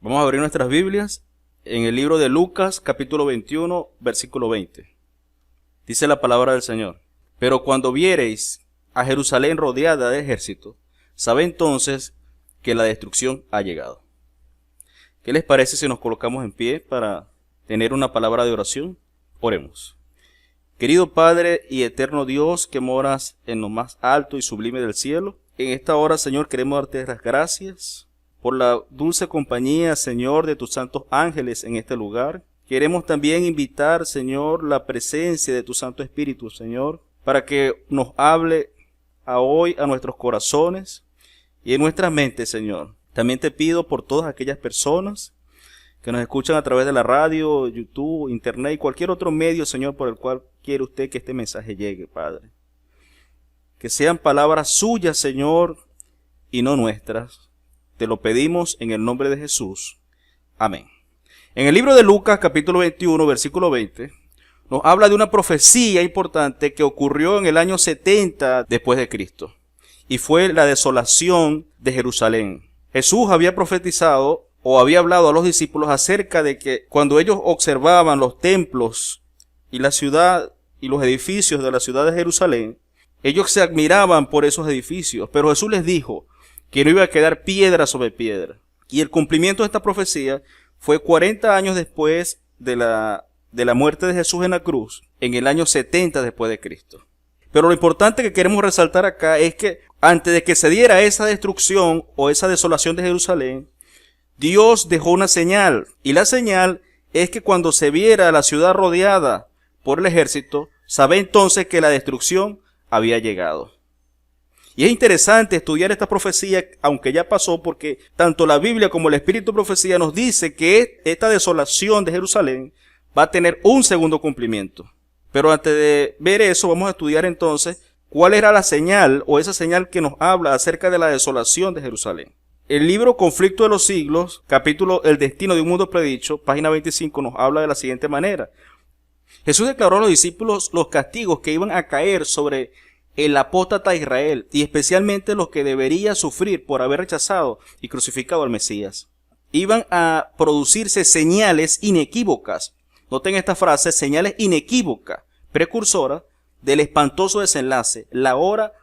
Vamos a abrir nuestras Biblias en el libro de Lucas, capítulo 21, versículo 20. Dice la palabra del Señor: Pero cuando viereis a Jerusalén rodeada de ejército, sabe entonces que la destrucción ha llegado. ¿Qué les parece si nos colocamos en pie para tener una palabra de oración? Oremos. Querido Padre y eterno Dios que moras en lo más alto y sublime del cielo, en esta hora, Señor, queremos darte las gracias por la dulce compañía, Señor, de tus santos ángeles en este lugar. Queremos también invitar, Señor, la presencia de tu Santo Espíritu, Señor, para que nos hable hoy a nuestros corazones y en nuestras mentes, Señor. También te pido por todas aquellas personas que nos escuchan a través de la radio, YouTube, internet y cualquier otro medio, Señor, por el cual quiere usted que este mensaje llegue, Padre. Que sean palabras suyas, Señor, y no nuestras. Te lo pedimos en el nombre de Jesús. Amén. En el libro de Lucas, capítulo 21, versículo 20, nos habla de una profecía importante que ocurrió en el año 70 después de Cristo. Y fue la desolación de Jerusalén. Jesús había profetizado o había hablado a los discípulos acerca de que cuando ellos observaban los templos y la ciudad y los edificios de la ciudad de Jerusalén, ellos se admiraban por esos edificios, pero Jesús les dijo que no iba a quedar piedra sobre piedra. Y el cumplimiento de esta profecía fue 40 años después de la muerte de Jesús en la cruz, en el año 70 después de Cristo. Pero lo importante que queremos resaltar acá es que antes de que se diera esa destrucción o esa desolación de Jerusalén, Dios dejó una señal. Y la señal es que cuando se viera la ciudad rodeada por el ejército, sabe entonces que la destrucción había llegado. Y es interesante estudiar esta profecía, aunque ya pasó, porque tanto la Biblia como el Espíritu de Profecía nos dice que esta desolación de Jerusalén va a tener un segundo cumplimiento. Pero antes de ver eso, vamos a estudiar entonces cuál era la señal o esa señal que nos habla acerca de la desolación de Jerusalén. El libro Conflicto de los Siglos, capítulo El Destino de un Mundo Predicho, página 25, nos habla de la siguiente manera. Jesús declaró a los discípulos los castigos que iban a caer sobre el apóstata Israel, y especialmente los que debería sufrir por haber rechazado y crucificado al Mesías. Iban a producirse señales inequívocas. Noten esta frase: señales inequívocas, precursora del espantoso desenlace. La hora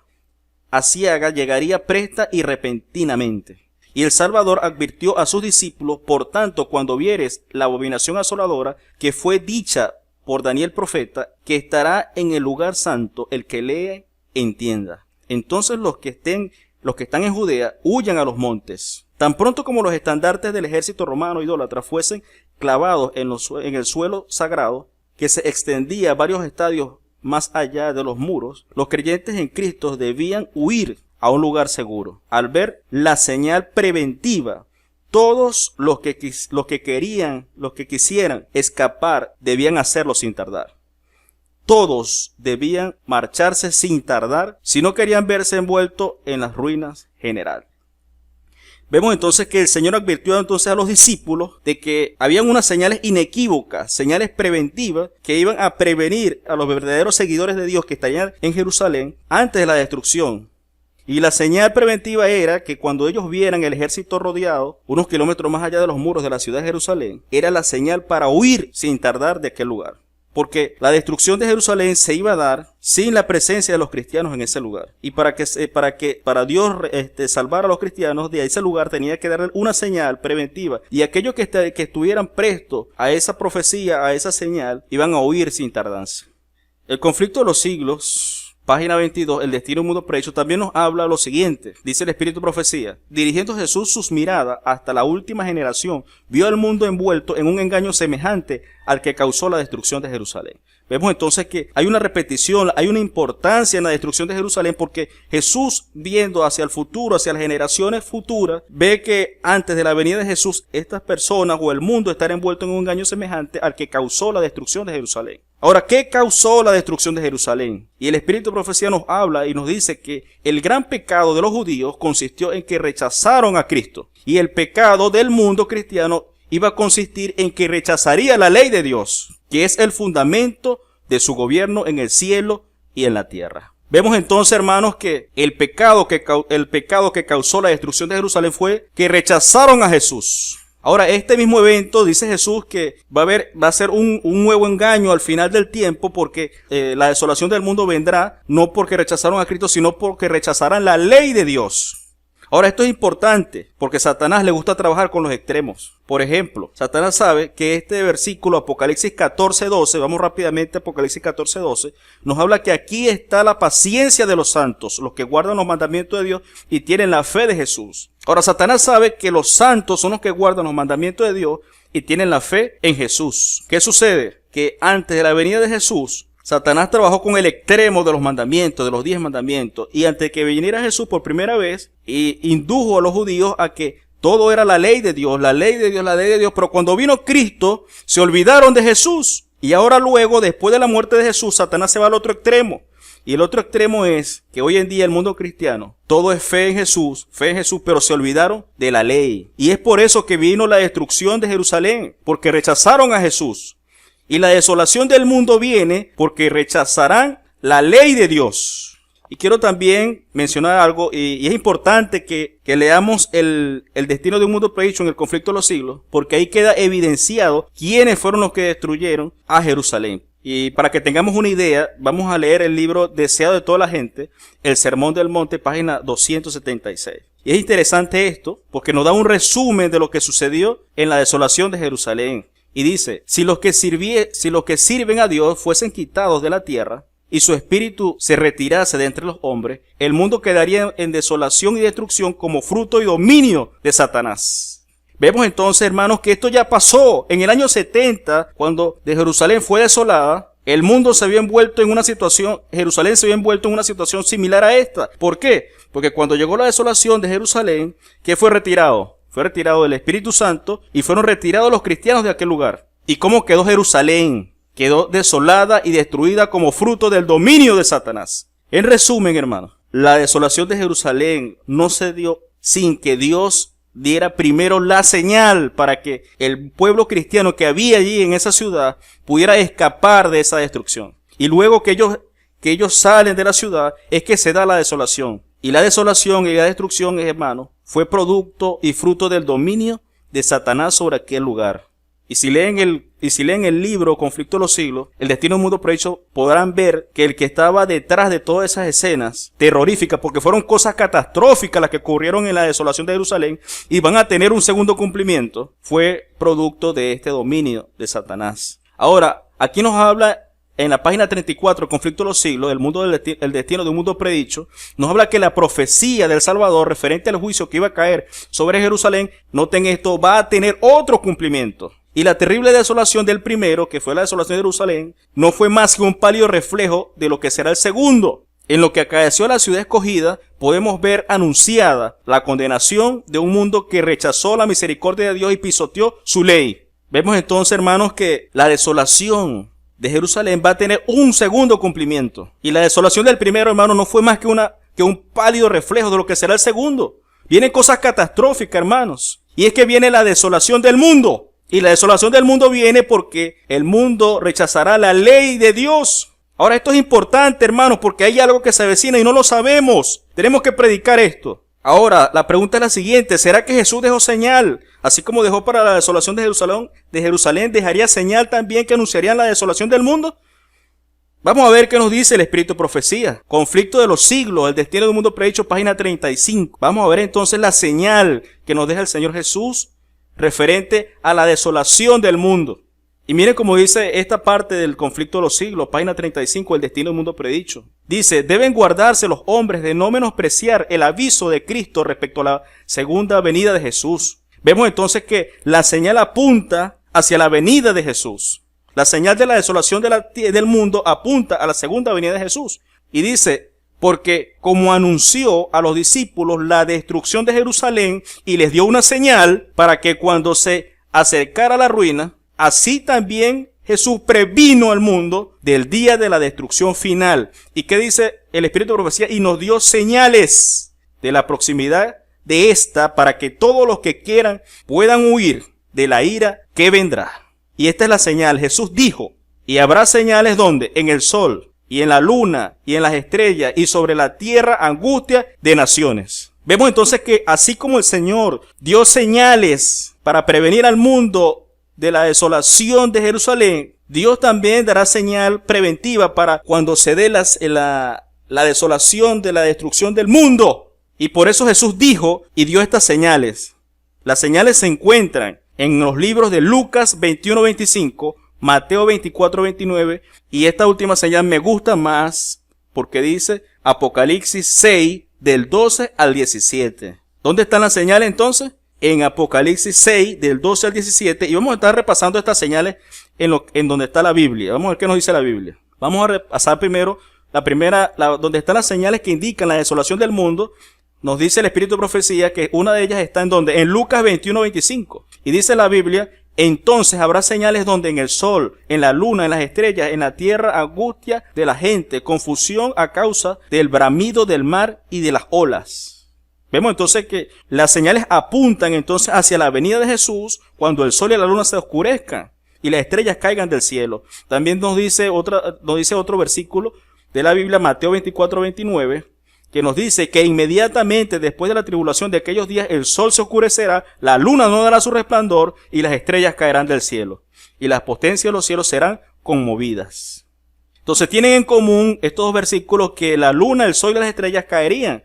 aciaga llegaría presta y repentinamente. Y el Salvador advirtió a sus discípulos: por tanto, cuando vieres la abominación asoladora que fue dicha por Daniel profeta, que estará en el lugar santo, el que lee entienda. Entonces los que están en Judea huyan a los montes. Tan pronto como los estandartes del ejército romano idólatra fuesen clavados en el suelo sagrado, que se extendía varios estadios más allá de los muros, los creyentes en Cristo debían huir a un lugar seguro. Al ver la señal preventiva, todos los que quisieran escapar debían hacerlo sin tardar. Todos debían marcharse sin tardar si no querían verse envueltos en las ruinas generales. Vemos entonces que el Señor advirtió entonces a los discípulos de que habían unas señales inequívocas, señales preventivas que iban a prevenir a los verdaderos seguidores de Dios que estarían en Jerusalén antes de la destrucción. Y la señal preventiva era que cuando ellos vieran el ejército rodeado, unos kilómetros más allá de los muros de la ciudad de Jerusalén, era la señal para huir sin tardar de aquel lugar. Porque la destrucción de Jerusalén se iba a dar sin la presencia de los cristianos en ese lugar. Y para Dios salvar a los cristianos de ese lugar tenía que darle una señal preventiva. Y aquellos que estuvieran prestos a esa profecía, a esa señal, iban a huir sin tardanza. El conflicto de los siglos, página 22, El Destino de un Mundo Predicho, también nos habla lo siguiente. Dice el Espíritu de Profecía: dirigiendo Jesús sus miradas hasta la última generación, vio al mundo envuelto en un engaño semejante al que causó la destrucción de Jerusalén. Vemos entonces que hay una repetición, hay una importancia en la destrucción de Jerusalén, porque Jesús, viendo hacia el futuro, hacia las generaciones futuras, ve que antes de la venida de Jesús, estas personas o el mundo estará envuelto en un engaño semejante al que causó la destrucción de Jerusalén. Ahora, ¿qué causó la destrucción de Jerusalén? Y el Espíritu de Profecía nos habla y nos dice que el gran pecado de los judíos consistió en que rechazaron a Cristo. Y el pecado del mundo cristiano iba a consistir en que rechazaría la ley de Dios, que es el fundamento de su gobierno en el cielo y en la tierra. Vemos entonces, hermanos, que el pecado que causó la destrucción de Jerusalén fue que rechazaron a Jesús. Ahora, este mismo evento, dice Jesús, que va a ser un nuevo engaño al final del tiempo, porque la desolación del mundo vendrá no porque rechazaron a Cristo, sino porque rechazarán la ley de Dios. Ahora, esto es importante porque a Satanás le gusta trabajar con los extremos. Por ejemplo, Satanás sabe que este versículo, Apocalipsis 14:12, vamos rápidamente a Apocalipsis 14:12, nos habla que aquí está la paciencia de los santos, los que guardan los mandamientos de Dios y tienen la fe de Jesús. Ahora, Satanás sabe que los santos son los que guardan los mandamientos de Dios y tienen la fe en Jesús. ¿Qué sucede? Que antes de la venida de Jesús, Satanás trabajó con el extremo de los mandamientos, de los 10 mandamientos, y antes que viniera Jesús por primera vez, indujo a los judíos a que todo era la ley de Dios, la ley de Dios, la ley de Dios, pero cuando vino Cristo, se olvidaron de Jesús, y ahora luego, después de la muerte de Jesús, Satanás se va al otro extremo, y el otro extremo es que hoy en día el mundo cristiano, todo es fe en Jesús, pero se olvidaron de la ley, y es por eso que vino la destrucción de Jerusalén, porque rechazaron a Jesús. Y la desolación del mundo viene porque rechazarán la ley de Dios. Y quiero también mencionar algo, y es importante que leamos el destino de un mundo predicho en el conflicto de los siglos, porque ahí queda evidenciado quiénes fueron los que destruyeron a Jerusalén. Y para que tengamos una idea, vamos a leer el libro Deseado de toda la gente, el Sermón del Monte, página 276. Y es interesante esto, porque nos da un resumen de lo que sucedió en la desolación de Jerusalén. Y dice, si los que sirven a Dios fuesen quitados de la tierra y su espíritu se retirase de entre los hombres, el mundo quedaría en desolación y destrucción como fruto y dominio de Satanás. Vemos entonces, hermanos, que esto ya pasó en el año 70, cuando de Jerusalén fue desolada. El mundo se había envuelto en una situación, Jerusalén se había envuelto en una situación similar a esta. ¿Por qué? Porque cuando llegó la desolación de Jerusalén, ¿qué fue retirado? Fue retirado el Espíritu Santo y fueron retirados los cristianos de aquel lugar. ¿Y cómo quedó Jerusalén? Quedó desolada y destruida como fruto del dominio de Satanás. En resumen, hermanos, la desolación de Jerusalén no se dio sin que Dios diera primero la señal para que el pueblo cristiano que había allí en esa ciudad pudiera escapar de esa destrucción. Y luego que ellos salen de la ciudad es que se da la desolación. Y la desolación y la destrucción, hermanos, fue producto y fruto del dominio de Satanás sobre aquel lugar. Y si leen el libro Conflicto de los Siglos, el destino del mundo predicho, podrán ver que el que estaba detrás de todas esas escenas terroríficas, porque fueron cosas catastróficas las que ocurrieron en la desolación de Jerusalén y van a tener un segundo cumplimiento, fue producto de este dominio de Satanás. Ahora, aquí nos habla en la página 34, Conflicto de los Siglos, el destino de un mundo predicho, nos habla que la profecía del Salvador referente al juicio que iba a caer sobre Jerusalén, noten esto, va a tener otro cumplimiento. Y la terrible desolación del primero, que fue la desolación de Jerusalén, no fue más que un pálido reflejo de lo que será el segundo. En lo que acaeció a la ciudad escogida, podemos ver anunciada la condenación de un mundo que rechazó la misericordia de Dios y pisoteó su ley. Vemos entonces, hermanos, que la desolación de Jerusalén va a tener un segundo cumplimiento. Y la desolación del primero, hermano, no fue más que un pálido reflejo de lo que será el segundo. Vienen cosas catastróficas, hermanos. Y es que viene la desolación del mundo. Y la desolación del mundo viene porque el mundo rechazará la ley de Dios. Ahora, esto es importante, hermanos, porque hay algo que se avecina y no lo sabemos. Tenemos que predicar esto. Ahora, la pregunta es la siguiente. ¿Será que Jesús dejó señal? Así como dejó para la desolación de Jerusalén, ¿dejaría señal también que anunciarían la desolación del mundo? Vamos a ver qué nos dice el Espíritu de Profecía. Conflicto de los siglos, el destino del mundo predicho, página 35. Vamos a ver entonces la señal que nos deja el Señor Jesús referente a la desolación del mundo. Y miren cómo dice esta parte del conflicto de los siglos, página 35, el destino del mundo predicho. Dice, deben guardarse los hombres de no menospreciar el aviso de Cristo respecto a la segunda venida de Jesús. Vemos entonces que la señal apunta hacia la venida de Jesús. La señal de la desolación del mundo apunta a la segunda venida de Jesús. Y dice, porque como anunció a los discípulos la destrucción de Jerusalén y les dio una señal para que cuando se acercara la ruina, así también Jesús previno al mundo del día de la destrucción final. ¿Y qué dice el Espíritu de Profecía? Y nos dio señales de la proximidad de esta para que todos los que quieran puedan huir de la ira que vendrá. Y esta es la señal. Jesús dijo, y habrá señales ¿dónde? En el sol, y en la luna, y en las estrellas, y sobre la tierra angustia de naciones. Vemos entonces que así como el Señor dio señales para prevenir al mundo de la desolación de Jerusalén, Dios también dará señal preventiva para cuando se dé la desolación de la destrucción del mundo. Y por eso Jesús dijo y dio estas señales. Las señales se encuentran en los libros de Lucas 21:25, Mateo 24:29, y esta última señal me gusta más porque dice Apocalipsis 6 del 12 al 17. ¿Dónde están las señales entonces? En Apocalipsis 6 del 12 al 17, y vamos a estar repasando estas señales en donde está la Biblia. Vamos a ver qué nos dice la Biblia. Vamos a repasar primero donde están las señales que indican la desolación del mundo. Nos dice el Espíritu de Profecía que una de ellas está en Lucas 21:25. Y dice la Biblia, entonces habrá señales donde en el sol, en la luna, en las estrellas, en la tierra, angustia de la gente, confusión a causa del bramido del mar y de las olas. Vemos entonces que las señales apuntan entonces hacia la venida de Jesús cuando el sol y la luna se oscurezcan y las estrellas caigan del cielo. También nos dice otro versículo de la Biblia, Mateo 24:29, que nos dice que inmediatamente después de la tribulación de aquellos días el sol se oscurecerá, la luna no dará su resplandor y las estrellas caerán del cielo y las potencias de los cielos serán conmovidas. Entonces tienen en común estos dos versículos que la luna, el sol y las estrellas caerían,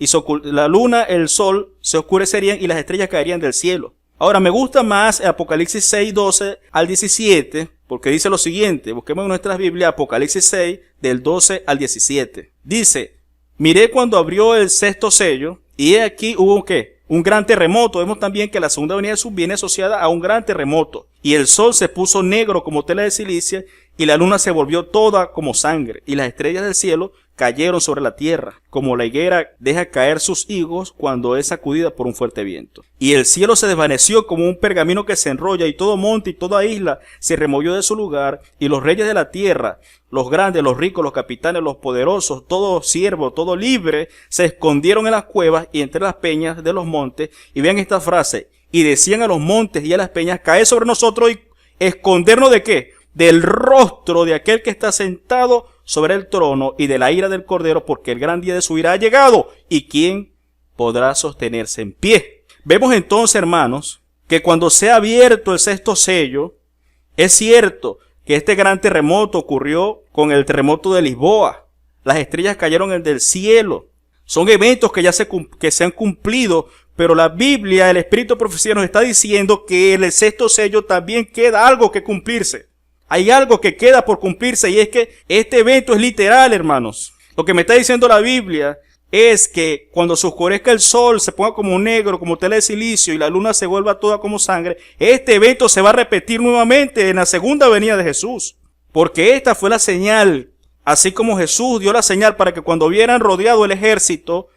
y la luna, el sol se oscurecerían y las estrellas caerían del cielo. Ahora me gusta más Apocalipsis 6, 12 al 17, porque dice lo siguiente. Busquemos en nuestras Biblias Apocalipsis 6 del 12 al 17. Dice: miré cuando abrió el sexto sello, y he aquí hubo ¿qué? Un gran terremoto. Vemos también que la segunda venida de Jesús viene asociada a un gran terremoto. Y el sol se puso negro como tela de silicia, y la luna se volvió toda como sangre, y las estrellas del cielo cayeron sobre la tierra, como la higuera deja caer sus higos cuando es sacudida por un fuerte viento. Y el cielo se desvaneció como un pergamino que se enrolla, y todo monte y toda isla se removió de su lugar, y los reyes de la tierra, los grandes, los ricos, los capitanes, los poderosos, todo siervo, todo libre, se escondieron en las cuevas y entre las peñas de los montes. Y vean esta frase: y decían a los montes y a las peñas, caed sobre nosotros y escondernos ¿de qué? Del rostro de aquel que está sentado sobre el trono y de la ira del Cordero, porque el gran día de su ira ha llegado, y quién podrá sostenerse en pie. Vemos entonces, hermanos, que cuando sea abierto el sexto sello, es cierto que este gran terremoto ocurrió con el terremoto de Lisboa. Las estrellas cayeron del cielo. Son eventos que se han cumplido, pero la Biblia, el Espíritu de Profecía nos está diciendo que en el sexto sello también queda algo que cumplirse. Hay algo que queda por cumplirse, y es que este evento es literal, hermanos. Lo que me está diciendo la Biblia es que cuando se oscurezca el sol, se ponga como negro, como tela de silicio, y la luna se vuelva toda como sangre, este evento se va a repetir nuevamente en la segunda venida de Jesús. Porque esta fue la señal, así como Jesús dio la señal para que cuando vieran rodeado el ejército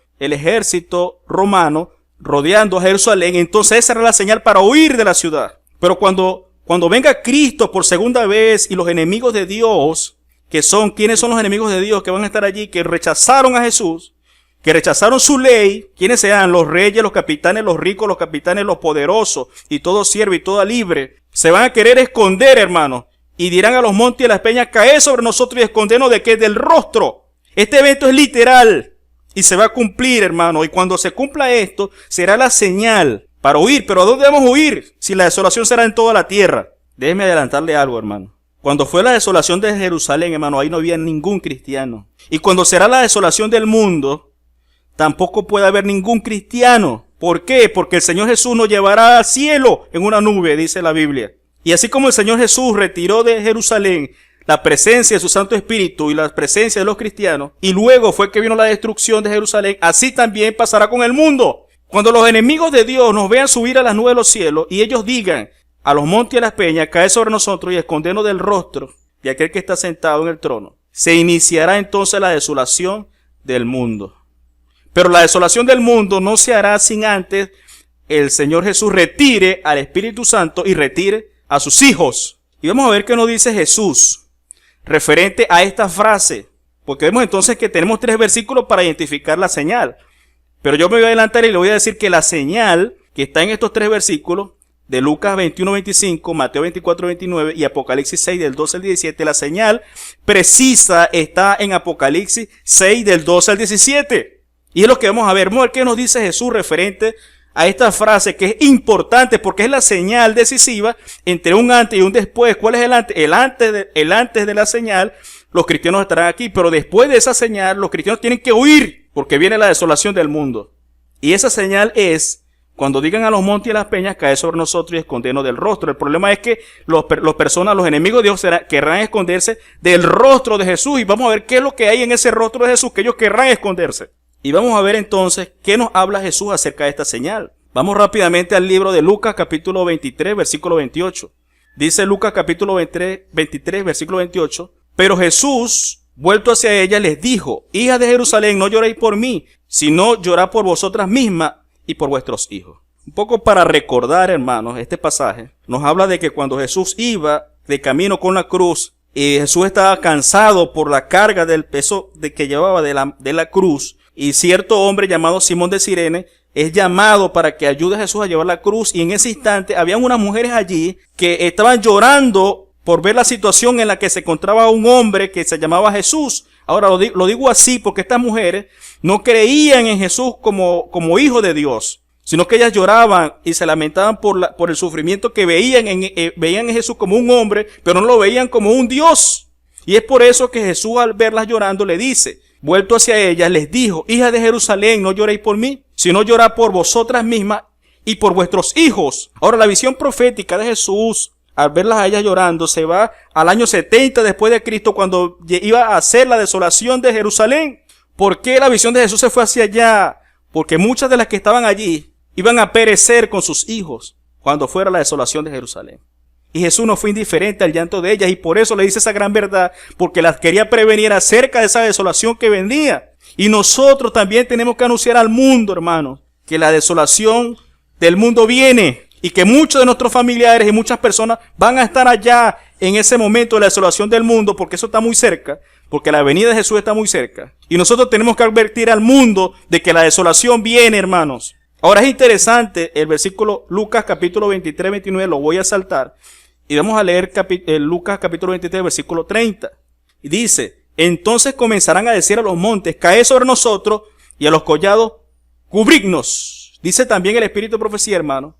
romano, rodeando a Jerusalén, entonces esa era la señal para huir de la ciudad. Pero cuando venga Cristo por segunda vez y los enemigos de Dios, ¿quiénes son los enemigos de Dios que van a estar allí? Que rechazaron a Jesús, que rechazaron su ley. ¿Quiénes sean? Los reyes, los capitanes, los ricos, los capitanes, los poderosos, y todo siervo y toda libre. Se van a querer esconder, hermanos, y dirán a los montes y a las peñas, caed sobre nosotros y escondernos ¿de qué? Del rostro. Este evento es literal y se va a cumplir, hermano, y cuando se cumpla esto, será la señal para huir. ¿Pero a dónde debemos huir? Si la desolación será en toda la tierra. Déjeme adelantarle algo, hermano. Cuando fue la desolación de Jerusalén, hermano, ahí no había ningún cristiano. Y cuando será la desolación del mundo, tampoco puede haber ningún cristiano. ¿Por qué? Porque el Señor Jesús nos llevará al cielo en una nube, dice la Biblia. Y así como el Señor Jesús retiró de Jerusalén la presencia de su Santo Espíritu y la presencia de los cristianos, y luego fue que vino la destrucción de Jerusalén, así también pasará con el mundo. Cuando los enemigos de Dios nos vean subir a las nubes de los cielos y ellos digan a los montes y a las peñas, caed sobre nosotros y escondernos del rostro de aquel que está sentado en el trono, se iniciará entonces la desolación del mundo. Pero la desolación del mundo no se hará sin antes el Señor Jesús retire al Espíritu Santo y retire a sus hijos. Y vamos a ver qué nos dice Jesús referente a esta frase, porque vemos entonces que tenemos 3 versículos para identificar la señal. Pero yo me voy a adelantar y le voy a decir que la señal que está en estos 3 versículos de Lucas 21:25, Mateo 24:29 y Apocalipsis 6 del 12 al 17, la señal precisa está en Apocalipsis 6 del 12 al 17. Y es lo que vamos a ver. Vamos a ver qué nos dice Jesús referente a esta frase que es importante porque es la señal decisiva entre un antes y un después. ¿Cuál es el antes? El antes de la señal, los cristianos estarán aquí, pero después de esa señal, los cristianos tienen que huir porque viene la desolación del mundo. Y esa señal es cuando digan a los montes y a las peñas, cae sobre nosotros y escondernos del rostro. El problema es que los enemigos de Dios querrán esconderse del rostro de Jesús. Y vamos a ver qué es lo que hay en ese rostro de Jesús que ellos querrán esconderse. Y vamos a ver entonces qué nos habla Jesús acerca de esta señal. Vamos rápidamente al libro de Lucas capítulo 23, versículo 28. Dice Lucas capítulo 23, versículo 28. Pero Jesús, vuelto hacia ella, les dijo: hijas de Jerusalén, no lloréis por mí, sino llorad por vosotras mismas y por vuestros hijos. Un poco para recordar, hermanos, este pasaje nos habla de que cuando Jesús iba de camino con la cruz, y Jesús estaba cansado por la carga del peso que llevaba de la cruz, y cierto hombre llamado Simón de Cirene es llamado para que ayude a Jesús a llevar la cruz, y en ese instante habían unas mujeres allí que estaban llorando por ver la situación en la que se encontraba un hombre que se llamaba Jesús. Ahora lo digo así porque estas mujeres no creían en Jesús como hijo de Dios, sino que ellas lloraban y se lamentaban por el sufrimiento que veían en Jesús como un hombre, pero no lo veían como un Dios. Y es por eso que Jesús, al verlas llorando, le dice, vuelto hacia ellas, les dijo: hijas de Jerusalén, no lloréis por mí, sino llorad por vosotras mismas y por vuestros hijos. Ahora, la visión profética de Jesús, al verlas a ellas llorando, se va al año 70 después de Cristo, cuando iba a hacer la desolación de Jerusalén. ¿Por qué la visión de Jesús se fue hacia allá? Porque muchas de las que estaban allí iban a perecer con sus hijos cuando fuera la desolación de Jerusalén. Y Jesús no fue indiferente al llanto de ellas, y por eso le dice esa gran verdad, porque las quería prevenir acerca de esa desolación que venía. Y nosotros también tenemos que anunciar al mundo, hermanos, que la desolación del mundo viene, y que muchos de nuestros familiares y muchas personas van a estar allá en ese momento de la desolación del mundo, porque eso está muy cerca, porque la venida de Jesús está muy cerca. Y nosotros tenemos que advertir al mundo de que la desolación viene, hermanos. Ahora es interesante el versículo Lucas capítulo 23, 29, lo voy a saltar. Y vamos a leer Lucas capítulo 23, versículo 30. Y dice: entonces comenzarán a decir a los montes, caed sobre nosotros, y a los collados, cubridnos. Dice también el Espíritu de Profecía, hermano,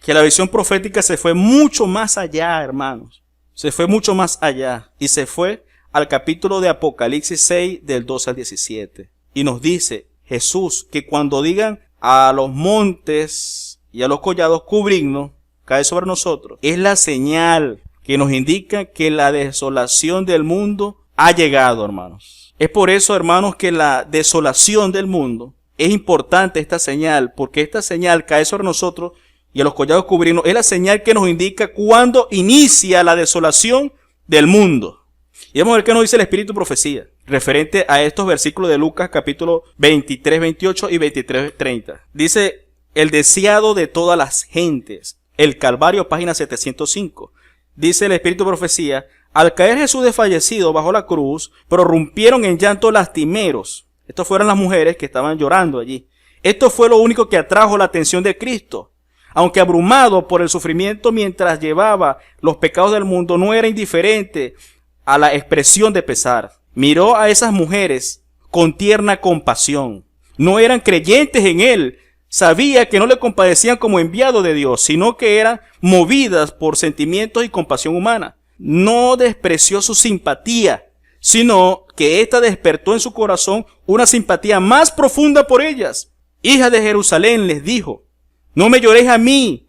que la visión profética se fue mucho más allá, hermanos. Se fue mucho más allá. Y se fue al capítulo de Apocalipsis 6, del 12 al 17. Y nos dice Jesús que cuando digan a los montes y a los collados, cubridnos, cae sobre nosotros, es la señal que nos indica que la desolación del mundo ha llegado, hermanos. Es por eso, hermanos, que la desolación del mundo es importante, esta señal, porque esta señal cae sobre nosotros y a los collados cubrirnos. Es la señal que nos indica cuándo inicia la desolación del mundo. Y vamos a ver qué nos dice el Espíritu de Profecía referente a estos versículos de Lucas capítulo 23, 28 y 23, 30. Dice: el deseado de todas las gentes. El Calvario, página 705. Dice el Espíritu de Profecía: al caer Jesús desfallecido bajo la cruz, prorrumpieron en llanto lastimeros. Estas fueron las mujeres que estaban llorando allí. Esto fue lo único que atrajo la atención de Cristo. Aunque abrumado por el sufrimiento mientras llevaba los pecados del mundo, no era indiferente a la expresión de pesar. Miró a esas mujeres con tierna compasión. No eran creyentes en él. Sabía que no le compadecían como enviado de Dios, sino que eran movidas por sentimientos y compasión humana. No despreció su simpatía, sino que ésta despertó en su corazón una simpatía más profunda por ellas. Hijas de Jerusalén, les dijo, no me lloréis a mí,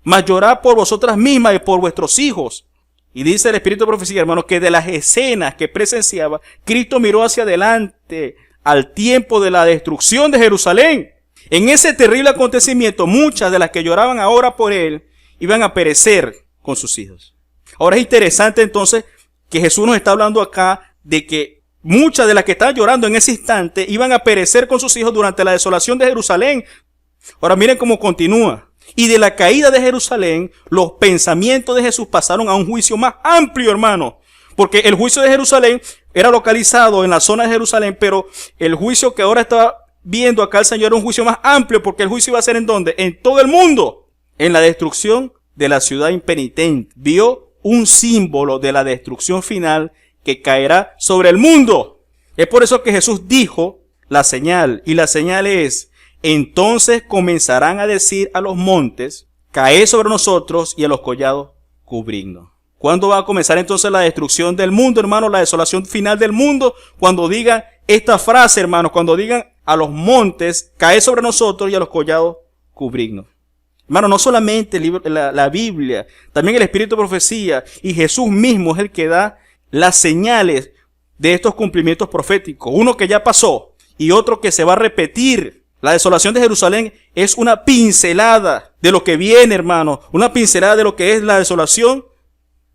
mas llorad por vosotras mismas y por vuestros hijos. Y dice el Espíritu de Profecía, hermanos, que de las escenas que presenciaba, Cristo miró hacia adelante al tiempo de la destrucción de Jerusalén. En ese terrible acontecimiento, muchas de las que lloraban ahora por él iban a perecer con sus hijos. Ahora es interesante entonces que Jesús nos está hablando acá de que muchas de las que estaban llorando en ese instante iban a perecer con sus hijos durante la desolación de Jerusalén. Ahora miren cómo continúa. Y de la caída de Jerusalén, los pensamientos de Jesús pasaron a un juicio más amplio, hermano. Porque el juicio de Jerusalén era localizado en la zona de Jerusalén, pero el juicio que ahora está viendo acá el Señor era un juicio más amplio, porque el juicio iba a ser ¿en dónde? En todo el mundo. En la destrucción de la ciudad impenitente. Vio un símbolo de la destrucción final que caerá sobre el mundo. Es por eso que Jesús dijo la señal. Y la señal es, entonces comenzarán a decir a los montes, caed sobre nosotros, y a los collados, cubridnos. ¿Cuándo va a comenzar entonces la destrucción del mundo, hermano? La desolación final del mundo. Cuando digan esta frase, hermanos, cuando digan a los montes, caed sobre nosotros, y a los collados, cubridnos. Hermano, no solamente la Biblia, también el Espíritu de Profecía y Jesús mismo es el que da las señales de estos cumplimientos proféticos. Uno que ya pasó y otro que se va a repetir. La desolación de Jerusalén es una pincelada de lo que viene, hermano. Una pincelada de lo que es la desolación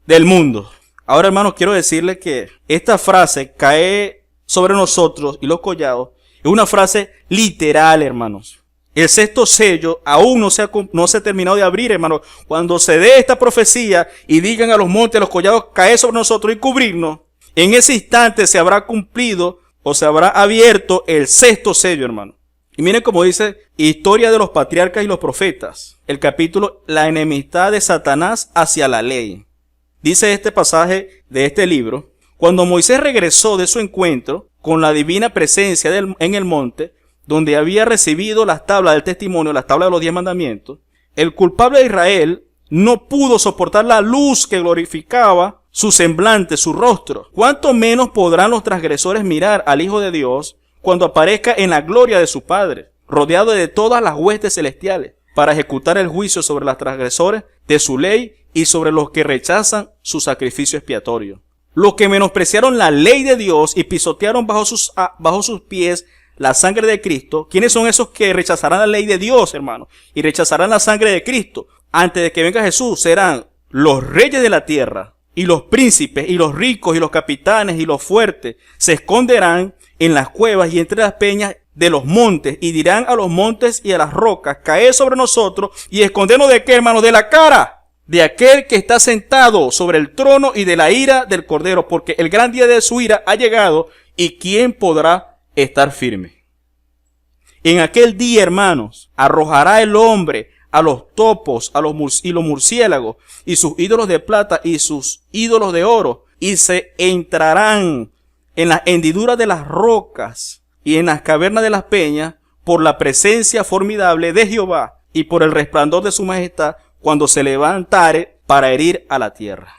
del mundo. Ahora, hermanos, quiero decirles que esta frase, cae sobre nosotros y los collados, es una frase literal, hermanos. El sexto sello aún no se ha terminado de abrir, hermano. Cuando se dé esta profecía y digan a los montes, a los collados, caed sobre nosotros y cubrirnos, en ese instante se habrá cumplido o se habrá abierto el sexto sello, hermano. Y miren cómo dice Historia de los Patriarcas y los Profetas, el capítulo La enemistad de Satanás hacia la ley. Dice este pasaje de este libro: cuando Moisés regresó de su encuentro con la divina presencia en el monte, donde había recibido las tablas del testimonio, las tablas de los 10 mandamientos, el culpable de Israel no pudo soportar la luz que glorificaba su semblante, su rostro. ¿Cuánto menos podrán los transgresores mirar al Hijo de Dios cuando aparezca en la gloria de su Padre, rodeado de todas las huestes celestiales, para ejecutar el juicio sobre los transgresores de su ley y sobre los que rechazan su sacrificio expiatorio? Los que menospreciaron la ley de Dios y pisotearon bajo sus pies la sangre de Cristo. ¿Quiénes son esos que rechazarán la ley de Dios, hermano? Y rechazarán la sangre de Cristo. Antes de que venga Jesús, serán los reyes de la tierra, y los príncipes, y los ricos, y los capitanes, y los fuertes. Se esconderán en las cuevas y entre las peñas de los montes, y dirán a los montes y a las rocas, caed sobre nosotros, y escondernos ¿de qué, hermano? De la cara de aquel que está sentado sobre el trono y de la ira del Cordero, porque el gran día de su ira ha llegado, y ¿quién podrá estar firme? En aquel día, hermanos, arrojará el hombre a los topos, y los murciélagos, y sus ídolos de plata y sus ídolos de oro, y se entrarán en las hendiduras de las rocas y en las cavernas de las peñas por la presencia formidable de Jehová y por el resplandor de su majestad cuando se levantare para herir a la tierra.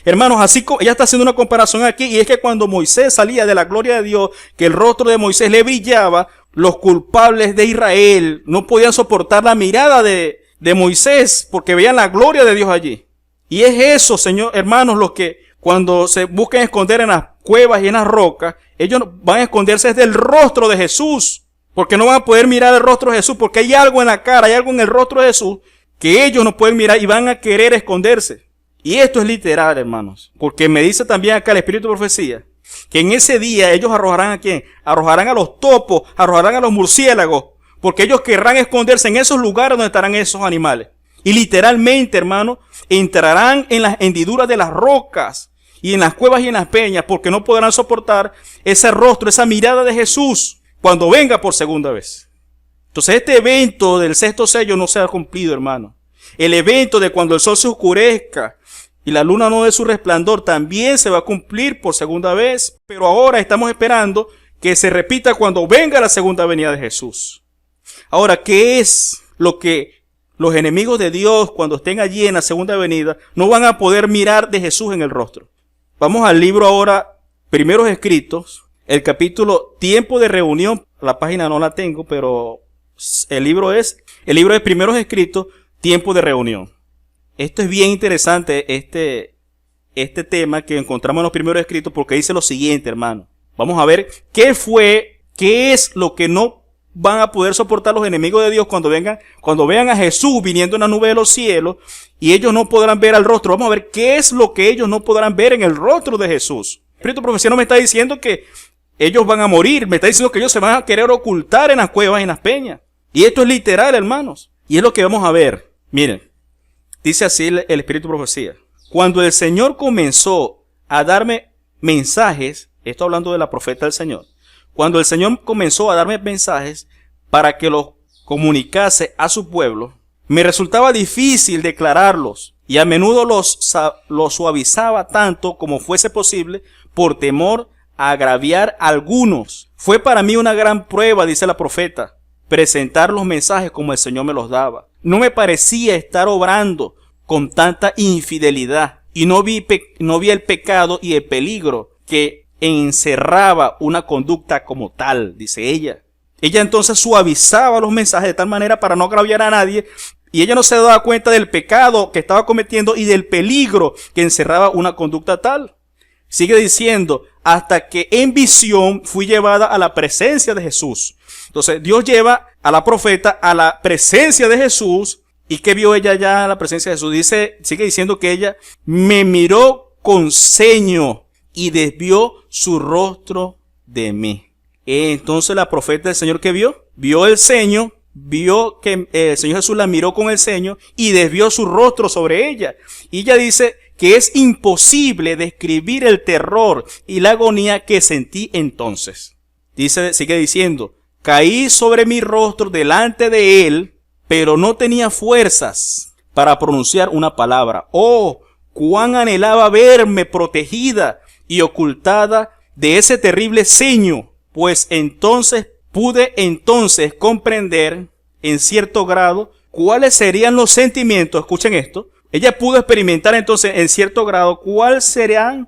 Hermanos, así como ella está haciendo una comparación aquí, y es que cuando Moisés salía de la gloria de Dios, que el rostro de Moisés le brillaba, los culpables de Israel no podían soportar la mirada de Moisés porque veían la gloria de Dios allí. Y es eso, Señor, hermanos, los que cuando se buscan esconder en las cuevas y en las rocas, ellos van a esconderse desde el rostro de Jesús, porque no van a poder mirar el rostro de Jesús, porque hay algo en la cara, hay algo en el rostro de Jesús que ellos no pueden mirar y van a querer esconderse. Y esto es literal, hermanos, porque me dice también acá el Espíritu de Profecía que en ese día ellos arrojarán ¿a quién? Arrojarán a los topos, arrojarán a los murciélagos, porque ellos querrán esconderse en esos lugares donde estarán esos animales. Y literalmente, hermano, entrarán en las hendiduras de las rocas y en las cuevas y en las peñas, porque no podrán soportar ese rostro, esa mirada de Jesús cuando venga por segunda vez. Entonces este evento del sexto sello no se ha cumplido, hermano. El evento de cuando el sol se oscurezca y la luna no dé su resplandor también se va a cumplir por segunda vez, pero ahora estamos esperando que se repita cuando venga la segunda venida de Jesús. Ahora, ¿qué es lo que los enemigos de Dios, cuando estén allí en la segunda venida, no van a poder mirar de Jesús en el rostro? Vamos al libro ahora, Primeros Escritos, el capítulo Tiempo de Reunión. La página no la tengo, pero el libro es Primeros Escritos, Tiempo de Reunión. Esto es bien interesante, este tema que encontramos en los primeros escritos, porque dice lo siguiente, hermano. Vamos a ver qué es lo que no van a poder soportar los enemigos de Dios cuando vean a Jesús viniendo en la nube de los cielos y ellos no podrán ver al rostro. Vamos a ver qué es lo que ellos no podrán ver en el rostro de Jesús. El Espíritu Profecía no me está diciendo que ellos van a morir, me está diciendo que ellos se van a querer ocultar en las cuevas y en las peñas. Y esto es literal, hermanos. Y es lo que vamos a ver. Miren. Dice así el Espíritu de Profecía. Cuando el Señor comenzó a darme mensajes, esto hablando de la profeta del Señor, cuando el Señor comenzó a darme mensajes para que los comunicase a su pueblo, me resultaba difícil declararlos y a menudo los suavizaba tanto como fuese posible por temor agraviar a algunos. Fue para mí una gran prueba, dice la profeta, presentar los mensajes como el Señor me los daba. No me parecía estar obrando con tanta infidelidad y no vi el pecado y el peligro que encerraba una conducta como tal, dice ella. Ella entonces suavizaba los mensajes de tal manera para no agraviar a nadie, y ella no se daba cuenta del pecado que estaba cometiendo y del peligro que encerraba una conducta tal. Sigue diciendo, hasta que en visión fui llevada a la presencia de Jesús. Entonces Dios lleva a la profeta a la presencia de Jesús. ¿Y qué vio ella ya a la presencia de Jesús? Sigue diciendo que ella me miró con ceño y desvió su rostro de mí. Entonces la profeta del Señor, ¿qué vio? Vio el ceño, vio que el Señor Jesús la miró con el ceño y desvió su rostro sobre ella. Y ella dice que es imposible describir el terror y la agonía que sentí entonces. Sigue diciendo, caí sobre mi rostro delante de él, pero no tenía fuerzas para pronunciar una palabra. Oh, cuán anhelaba verme protegida y ocultada de ese terrible ceño, pues pude entonces comprender en cierto grado cuáles serían los sentimientos. Escuchen esto. Ella pudo experimentar entonces en cierto grado cuáles serán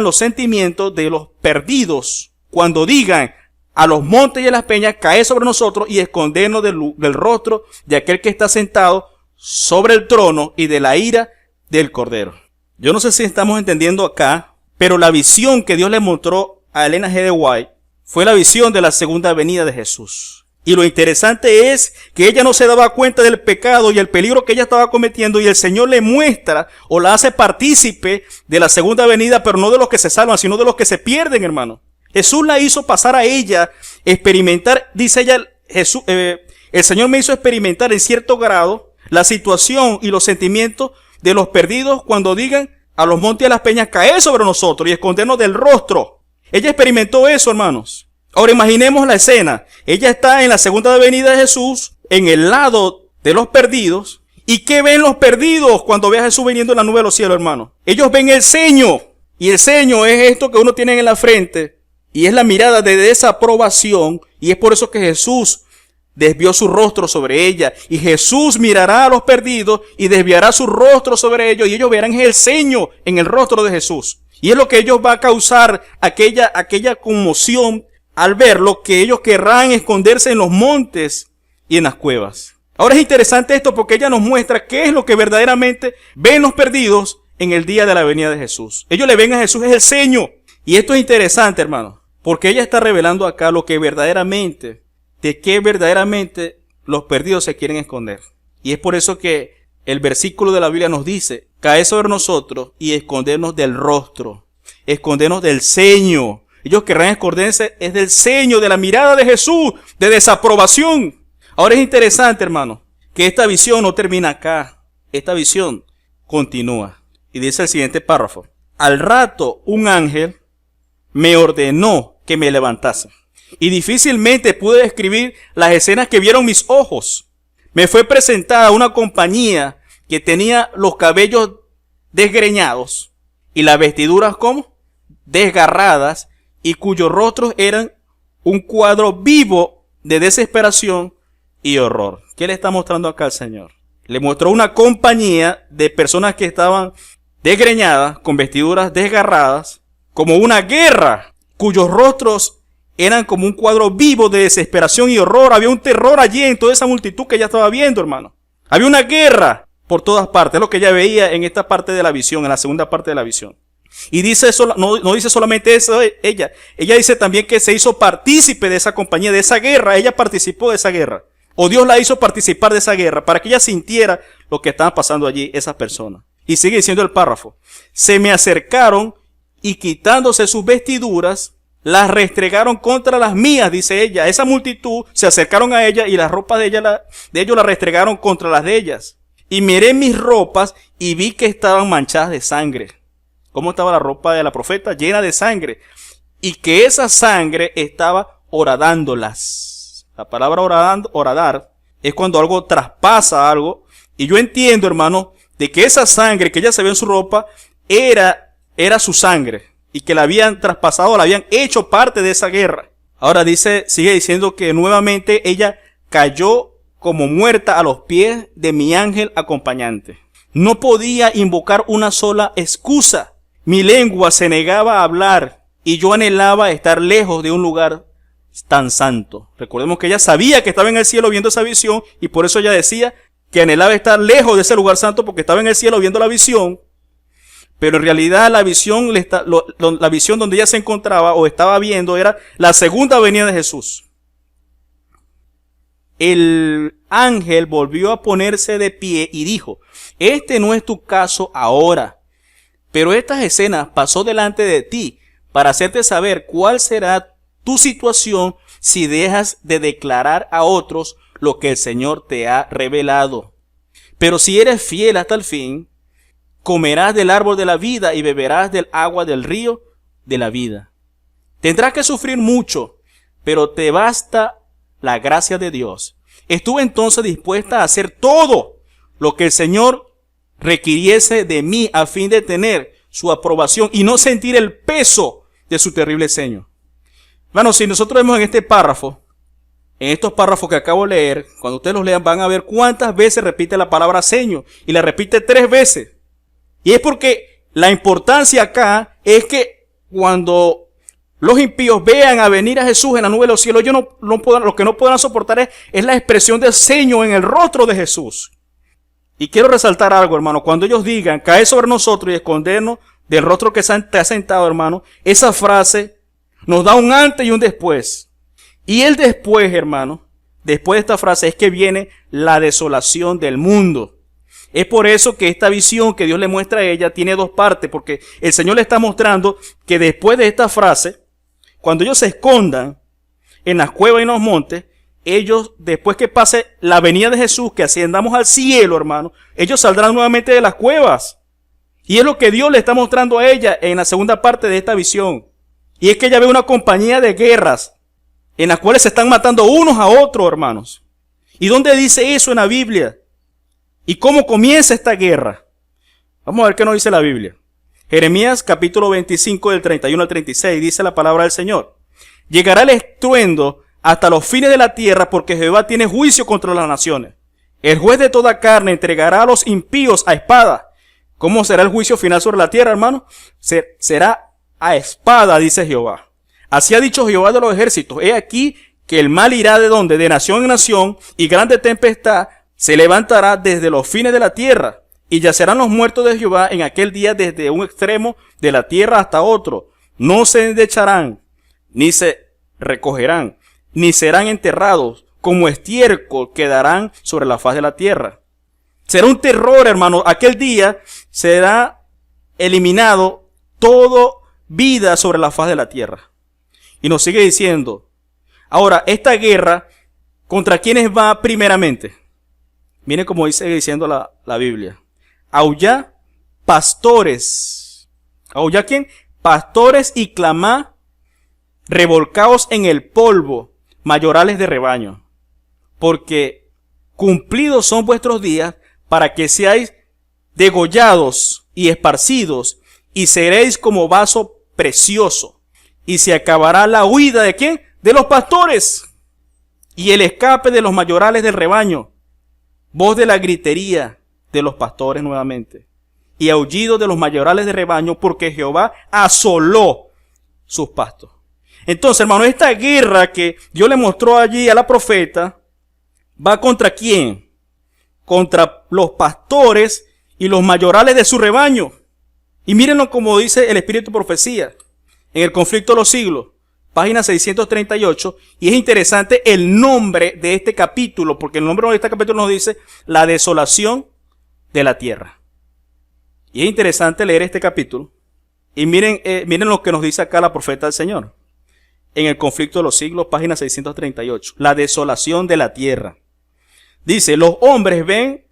los sentimientos de los perdidos cuando digan a los montes y a las peñas, caed sobre nosotros y escondernos del rostro de aquel que está sentado sobre el trono y de la ira del Cordero. Yo no sé si estamos entendiendo acá, pero la visión que Dios le mostró a Ellen G. White fue la visión de la segunda venida de Jesús. Y lo interesante es que ella no se daba cuenta del pecado y el peligro que ella estaba cometiendo, y el Señor le muestra o la hace partícipe de la segunda venida, pero no de los que se salvan, sino de los que se pierden, hermano. Jesús la hizo pasar a ella, experimentar, dice ella, el Señor me hizo experimentar en cierto grado la situación y los sentimientos de los perdidos cuando digan a los montes y a las peñas, caed sobre nosotros y escondernos del rostro. Ella experimentó eso, hermanos. Ahora imaginemos la escena. Ella está en la segunda venida de Jesús, en el lado de los perdidos. ¿Y qué ven los perdidos cuando ve a Jesús viniendo en la nube de los cielos, hermano? Ellos ven el ceño. Y el ceño es esto que uno tiene en la frente. Y es la mirada de desaprobación. Y es por eso que Jesús desvió su rostro sobre ella. Y Jesús mirará a los perdidos y desviará su rostro sobre ellos. Y ellos verán el ceño en el rostro de Jesús. Y es lo que ellos va a causar aquella conmoción al verlo, que ellos querrán esconderse en los montes y en las cuevas. Ahora es interesante esto porque ella nos muestra qué es lo que verdaderamente ven los perdidos en el día de la venida de Jesús. Ellos le ven a Jesús es el ceño. Y esto es interesante, hermano, porque ella está revelando acá lo que verdaderamente, de qué verdaderamente los perdidos se quieren esconder. Y es por eso que el versículo de la Biblia nos dice, caed sobre nosotros y escondernos del rostro, escondernos del ceño. Ellos querrán esconderse es del ceño, de la mirada de Jesús, de desaprobación. Ahora es interesante, hermano, que esta visión no termina acá. Esta visión continúa. Y dice el siguiente párrafo. Al rato, un ángel me ordenó que me levantase. Y difícilmente pude describir las escenas que vieron mis ojos. Me fue presentada una compañía que tenía los cabellos desgreñados y las vestiduras, ¿cómo? Desgarradas, y cuyos rostros eran un cuadro vivo de desesperación y horror. ¿Qué le está mostrando acá al Señor? Le mostró una compañía de personas que estaban desgreñadas, con vestiduras desgarradas, como una guerra, cuyos rostros eran como un cuadro vivo de desesperación y horror. Había un terror allí en toda esa multitud que ella estaba viendo, hermano. Había una guerra por todas partes, es lo que ella veía en esta parte de la visión, en la segunda parte de la visión. Y dice eso, no dice solamente eso ella dice también que se hizo partícipe de esa compañía, de esa guerra. Ella participó de esa guerra, o Dios la hizo participar de esa guerra para que ella sintiera lo que estaban pasando allí esas personas. Y sigue diciendo el párrafo, se me acercaron y quitándose sus vestiduras, las restregaron contra las mías, dice ella. Esa multitud se acercaron a ella y las ropas de ellos las restregaron contra las de ellas. Y miré mis ropas y vi que estaban manchadas de sangre. ¿Cómo estaba la ropa de la profeta? Llena de sangre. Y que esa sangre estaba horadándolas. La palabra horadar es cuando algo traspasa algo. Y yo entiendo, hermano, de que esa sangre que ella se ve en su ropa era su sangre. y que la habían traspasado, la habían hecho parte de esa guerra. Ahora sigue diciendo que nuevamente ella cayó como muerta a los pies de mi ángel acompañante. No podía invocar una sola excusa. Mi lengua se negaba a hablar y yo anhelaba estar lejos de un lugar tan santo. Recordemos que ella sabía que estaba en el cielo viendo esa visión y por eso ella decía que anhelaba estar lejos de ese lugar santo porque estaba en el cielo viendo la visión. Pero en realidad la visión donde ella se encontraba o estaba viendo era la segunda venida de Jesús. El ángel volvió a ponerse de pie y dijo: este no es tu caso ahora, pero estas escenas pasó delante de ti para hacerte saber cuál será tu situación si dejas de declarar a otros lo que el Señor te ha revelado. Pero si eres fiel hasta el fin, comerás del árbol de la vida y beberás del agua del río de la vida. Tendrás que sufrir mucho, pero te basta la gracia de Dios. Estuve entonces dispuesta a hacer todo lo que el Señor requiriese de mí a fin de tener su aprobación y no sentir el peso de su terrible sello. Bueno, si nosotros vemos en este párrafo, en estos párrafos que acabo de leer, cuando ustedes los lean van a ver cuántas veces repite la palabra sello y la repite 3 veces. Y es porque la importancia acá es que cuando los impíos vean a venir a Jesús en la nube de los cielos, ellos lo que no podrán soportar es la expresión del ceño en el rostro de Jesús. Y quiero resaltar algo, hermano. Cuando ellos digan, cae sobre nosotros y escondernos del rostro que te ha sentado, hermano, esa frase nos da un antes y un después. Y el después, hermano, después de esta frase es que viene la desolación del mundo. Es por eso que esta visión que Dios le muestra a ella tiene 2 partes, porque el Señor le está mostrando que después de esta frase, cuando ellos se escondan en las cuevas y en los montes, ellos, después que pase la venida de Jesús, que ascendamos al cielo, hermano, ellos saldrán nuevamente de las cuevas. Y es lo que Dios le está mostrando a ella en la segunda parte de esta visión. Y es que ella ve una compañía de guerras en las cuales se están matando unos a otros, hermanos. ¿Y dónde dice eso en la Biblia? ¿Y cómo comienza esta guerra? Vamos a ver qué nos dice la Biblia. Jeremías capítulo 25 del 31 al 36 dice la palabra del Señor. Llegará el estruendo hasta los fines de la tierra porque Jehová tiene juicio contra las naciones. El juez de toda carne entregará a los impíos a espada. ¿Cómo será el juicio final sobre la tierra, hermano? Será a espada, dice Jehová. Así ha dicho Jehová de los ejércitos. He aquí que el mal irá de donde, de nación en nación, y grande tempestad se levantará desde los fines de la tierra. Y yacerán los muertos de Jehová en aquel día desde un extremo de la tierra hasta otro. No se endecharán, ni se recogerán, ni serán enterrados. Como estiércol quedarán sobre la faz de la tierra. Será un terror, hermano. Aquel día será eliminado toda vida sobre la faz de la tierra. Y nos sigue diciendo, ahora, esta guerra, ¿contra quiénes va primeramente? Miren cómo sigue diciendo la Biblia. Aullá pastores. ¿Aullá quién? Pastores y clamá, revolcaos en el polvo, mayorales de rebaño. Porque cumplidos son vuestros días para que seáis degollados y esparcidos, y seréis como vaso precioso. Y se acabará la huida ¿de quién? De los pastores, y el escape de los mayorales del rebaño. Voz de la gritería de los pastores nuevamente, y aullido de los mayorales de rebaño, porque Jehová asoló sus pastos. Entonces, hermano, esta guerra que Dios le mostró allí a la profeta, ¿va contra quién? Contra los pastores y los mayorales de su rebaño. Y mírenlo como dice el Espíritu de Profecía, en el conflicto de los siglos, página 638, y es interesante el nombre de este capítulo, porque el nombre de este capítulo nos dice la desolación de la tierra. Y es interesante leer este capítulo, y miren lo que nos dice acá la profeta del Señor, en el conflicto de los siglos, página 638, la desolación de la tierra. Dice, los hombres ven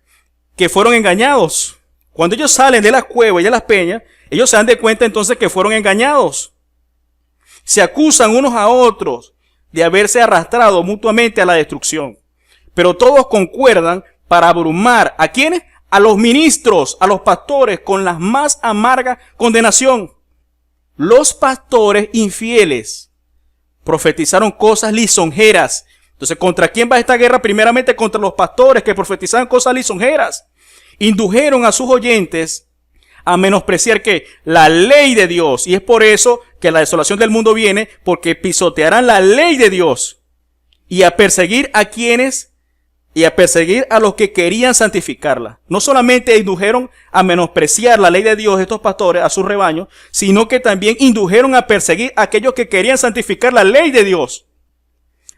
que fueron engañados. Cuando ellos salen de las cuevas y de las peñas, ellos se dan de cuenta entonces que fueron engañados. Se acusan unos a otros de haberse arrastrado mutuamente a la destrucción. Pero todos concuerdan para abrumar ¿a quiénes? A los ministros, a los pastores, con la más amarga condenación. los pastores infieles profetizaron cosas lisonjeras. Entonces, ¿contra quién va esta guerra? Primeramente contra los pastores que profetizaban cosas lisonjeras. Indujeron a sus oyentes a menospreciar que la ley de Dios. Y es por eso que la desolación del mundo viene, porque pisotearán la ley de Dios. Y a perseguir a quienes, y a perseguir a los que querían santificarla. No solamente indujeron a menospreciar la ley de Dios estos pastores, a sus rebaños, sino que también indujeron a perseguir a aquellos que querían santificar la ley de Dios.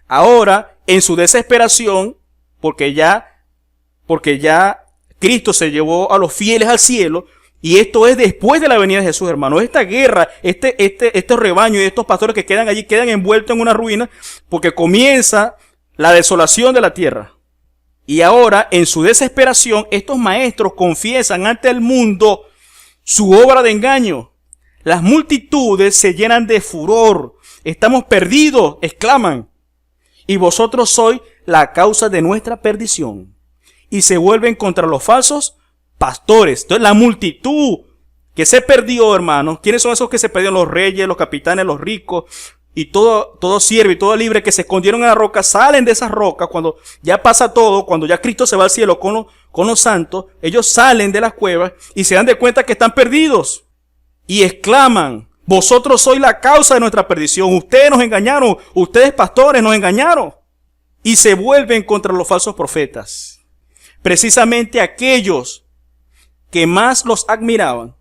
Ahora, en su desesperación, porque ya Cristo se llevó a los fieles al cielo, y esto es después de la venida de Jesús, hermano. Esta guerra, este rebaño y estos pastores que quedan allí, quedan envueltos en una ruina, porque comienza la desolación de la tierra. Y ahora, en su desesperación, estos maestros confiesan ante el mundo su obra de engaño. Las multitudes se llenan de furor. Estamos perdidos, exclaman. Y vosotros sois la causa de nuestra perdición. Y se vuelven contra los falsos pastores. Entonces la multitud que se perdió, hermanos. ¿Quiénes son esos que se perdieron? Los reyes, los capitanes, los ricos y todo siervo y todo libre que se escondieron en la roca. Salen de esas rocas cuando ya pasa todo, cuando ya Cristo se va al cielo con los santos. Ellos salen de las cuevas y se dan de cuenta que están perdidos. Y exclaman: vosotros sois la causa de nuestra perdición. Ustedes nos engañaron. Ustedes, pastores, nos engañaron. Y se vuelven contra los falsos profetas. Precisamente aquellos que más los admiraban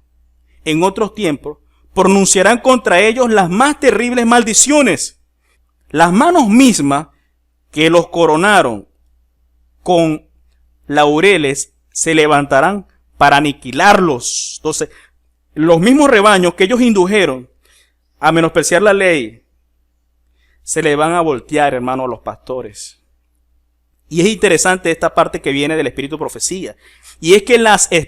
en otros tiempos pronunciarán contra ellos las más terribles maldiciones. Las manos mismas que los coronaron con laureles se levantarán para aniquilarlos. Entonces, los mismos rebaños que ellos indujeron a menospreciar la ley, se le van a voltear, hermano, a los pastores. Y es interesante esta parte que viene del espíritu de profecía. Y es que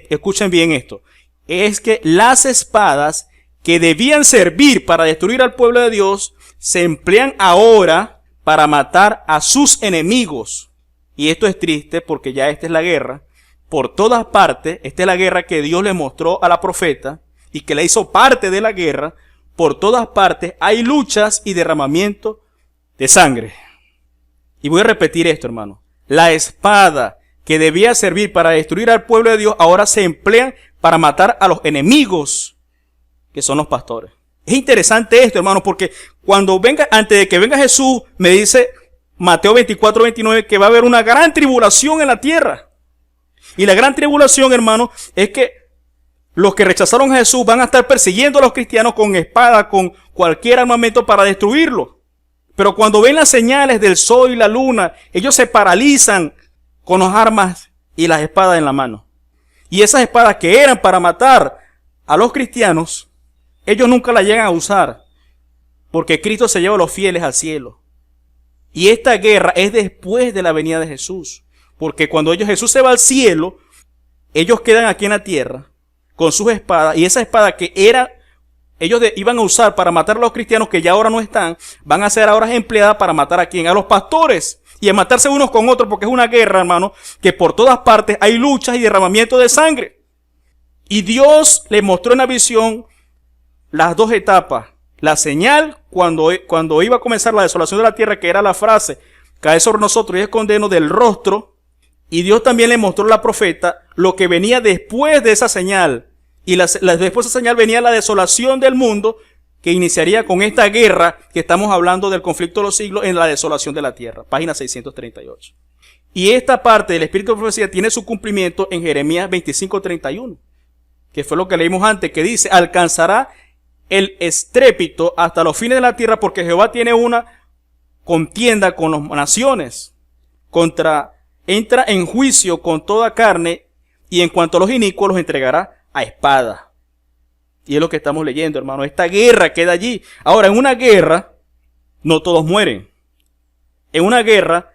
escuchen bien esto, es que las espadas que debían servir para destruir al pueblo de Dios, se emplean ahora para matar a sus enemigos. Y esto es triste porque ya esta es la guerra. Por todas partes, esta es la guerra que Dios le mostró a la profeta y que le hizo parte de la guerra. Por todas partes hay luchas y derramamiento de sangre. Y voy a repetir esto, hermano. La espada que debía servir para destruir al pueblo de Dios ahora se emplea para matar a los enemigos, que son los pastores. Es interesante esto, hermano, porque antes de que venga Jesús, me dice Mateo 24:29 que va a haber una gran tribulación en la tierra. Y la gran tribulación, hermano, es que los que rechazaron a Jesús van a estar persiguiendo a los cristianos con espada, con cualquier armamento para destruirlos. Pero cuando ven las señales del sol y la luna, ellos se paralizan con las armas y las espadas en la mano. Y esas espadas que eran para matar a los cristianos, ellos nunca las llegan a usar, porque Cristo se lleva a los fieles al cielo. Y esta guerra es después de la venida de Jesús, porque cuando Jesús se va al cielo, ellos quedan aquí en la tierra con sus espadas, y esa espada que ellos iban a usar para matar a los cristianos que ya ahora no están, van a ser ahora empleadas para matar a quién, a los pastores, y a matarse unos con otros, porque es una guerra, hermano, que por todas partes hay luchas y derramamiento de sangre. Y Dios le mostró en la visión las dos etapas. La señal cuando iba a comenzar la desolación de la tierra, que era la frase: cae sobre nosotros y escondernos del rostro. Y Dios también le mostró a la profeta lo que venía después de esa señal. Y después de esa señal venía la desolación del mundo, que iniciaría con esta guerra que estamos hablando del conflicto de los siglos en la desolación de la tierra. Página 638. Y esta parte del espíritu de profecía tiene su cumplimiento en Jeremías 25:31, que fue lo que leímos antes, que dice: alcanzará el estrépito hasta los fines de la tierra, porque Jehová tiene una contienda con las naciones. Entra en juicio con toda carne, y en cuanto a los inicuos los entregará a espada. Y es lo que estamos leyendo, hermano. Esta guerra queda allí. Ahora, en una guerra, no todos mueren. En una guerra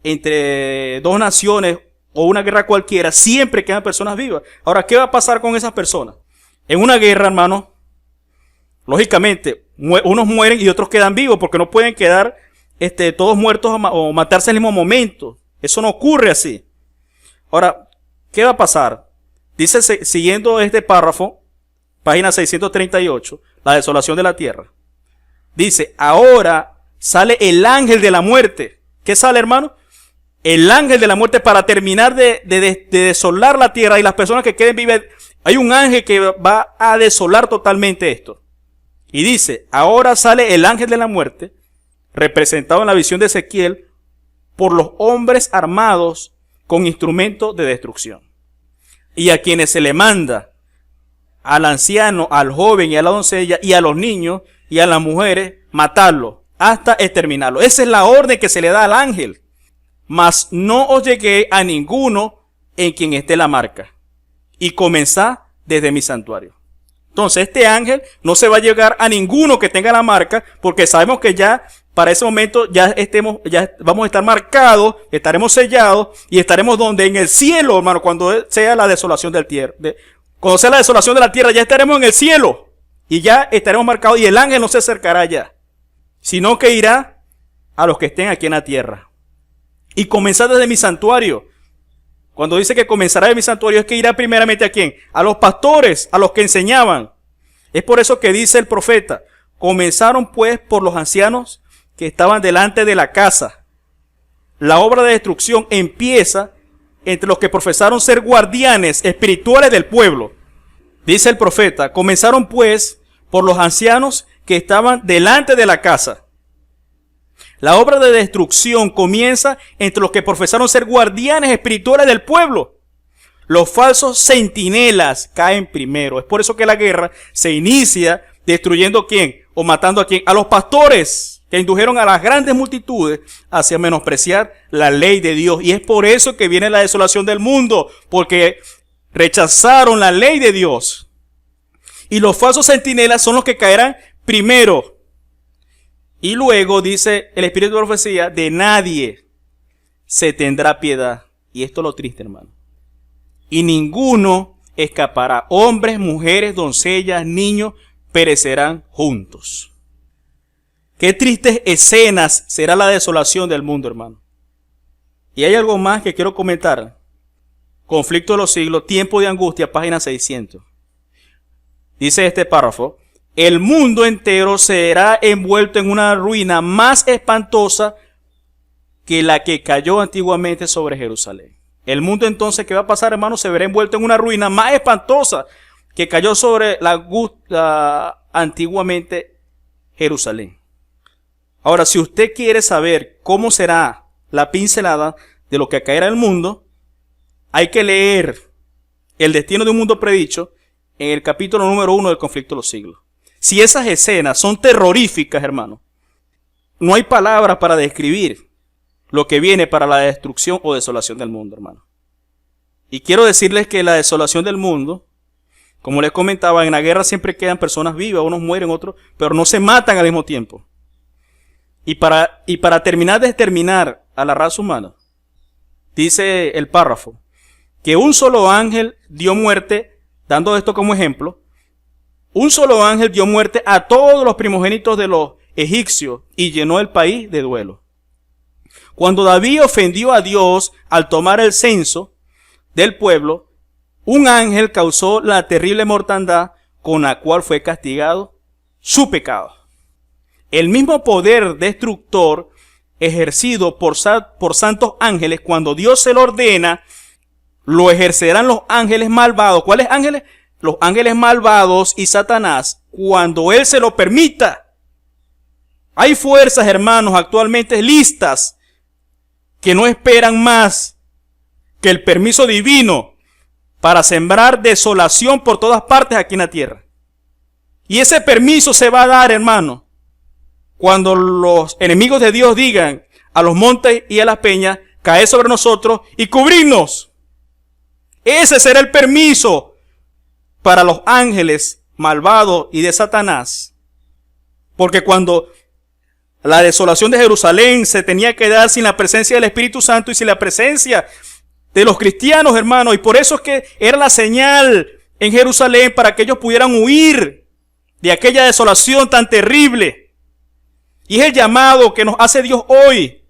entre dos naciones o una guerra cualquiera, siempre quedan personas vivas. Ahora, ¿qué va a pasar con esas personas? En una guerra, hermano, lógicamente, unos mueren y otros quedan vivos, porque no pueden quedar todos muertos o matarse en el mismo momento. Eso no ocurre así. Ahora, ¿qué va a pasar? Dice, siguiendo este párrafo, página 638, la desolación de la tierra. Dice, ahora sale el ángel de la muerte. ¿Qué sale, hermano? El ángel de la muerte para terminar de desolar la tierra y las personas que queden vivas. Hay un ángel que va a desolar totalmente esto. Y dice, ahora sale el ángel de la muerte, representado en la visión de Ezequiel, por los hombres armados con instrumentos de destrucción. Y a quienes se le manda, al anciano, al joven y a la doncella, y a los niños y a las mujeres, matarlo hasta exterminarlo. Esa es la orden que se le da al ángel. Mas no os llegué a ninguno en quien esté la marca. Y comenzá desde mi santuario. Entonces este ángel no se va a llegar a ninguno que tenga la marca, porque sabemos que ya para ese momento ya vamos a estar marcados, estaremos sellados y estaremos donde en el cielo, hermano, cuando sea la desolación del tierra. Cuando sea la desolación de la tierra, ya estaremos en el cielo y ya estaremos marcados y el ángel no se acercará ya, sino que irá a los que estén aquí en la tierra. Y comenzar desde mi santuario. Cuando dice que comenzará de mi santuario, es que irá primeramente a quién? A los pastores, a los que enseñaban. Es por eso que dice el profeta, comenzaron pues por los ancianos que estaban delante de la casa. La obra de destrucción empieza entre los que profesaron ser guardianes espirituales del pueblo. Dice el profeta, comenzaron pues por los ancianos que estaban delante de la casa. La obra de destrucción comienza entre los que profesaron ser guardianes espirituales del pueblo. Los falsos centinelas caen primero. Es por eso que la guerra se inicia destruyendo ¿a quién? O matando a quién. A los pastores que indujeron a las grandes multitudes hacia menospreciar la ley de Dios. Y es por eso que viene la desolación del mundo, porque rechazaron la ley de Dios. Y los falsos centinelas son los que caerán primero. Y luego dice el Espíritu de profecía, de nadie se tendrá piedad. Y esto es lo triste, hermano. Y ninguno escapará. Hombres, mujeres, doncellas, niños perecerán juntos. Qué tristes escenas será la desolación del mundo, hermano. Y hay algo más que quiero comentar. Conflicto de los siglos, tiempo de angustia, página 600. Dice este párrafo. El mundo entero será envuelto en una ruina más espantosa que la que cayó antiguamente sobre Jerusalén. El mundo entonces, ¿qué va a pasar, hermano? Se verá envuelto en una ruina más espantosa que cayó sobre antiguamente Jerusalén. Ahora, si usted quiere saber cómo será la pincelada de lo que caerá el mundo, hay que leer El destino de un mundo predicho en el capítulo número 1 del conflicto de los siglos. Si esas escenas son terroríficas, hermano, no hay palabras para describir lo que viene para la destrucción o desolación del mundo, hermano. Y quiero decirles que la desolación del mundo, como les comentaba, en la guerra siempre quedan personas vivas, unos mueren, otros, pero no se matan al mismo tiempo. Y para terminar de exterminar a la raza humana, dice el párrafo, que un solo ángel dio muerte, dando esto como ejemplo, un solo ángel dio muerte a todos los primogénitos de los egipcios y llenó el país de duelo. Cuando David ofendió a Dios al tomar el censo del pueblo, un ángel causó la terrible mortandad con la cual fue castigado su pecado. El mismo poder destructor ejercido por santos ángeles, cuando Dios se lo ordena, lo ejercerán los ángeles malvados. ¿Cuáles ángeles? Los ángeles malvados y Satanás, cuando Él se lo permita. Hay fuerzas, hermanos, actualmente listas, que no esperan más que el permiso divino para sembrar desolación por todas partes aquí en la tierra. Y ese permiso se va a dar, hermano, cuando los enemigos de Dios digan a los montes y a las peñas, caed sobre nosotros y cubrirnos. Ese será el permiso para los ángeles malvados y de Satanás. Porque cuando la desolación de Jerusalén se tenía que dar sin la presencia del Espíritu Santo y sin la presencia de los cristianos, hermanos, y por eso es que era la señal en Jerusalén para que ellos pudieran huir de aquella desolación tan terrible. Y es el llamado que nos hace Dios hoy,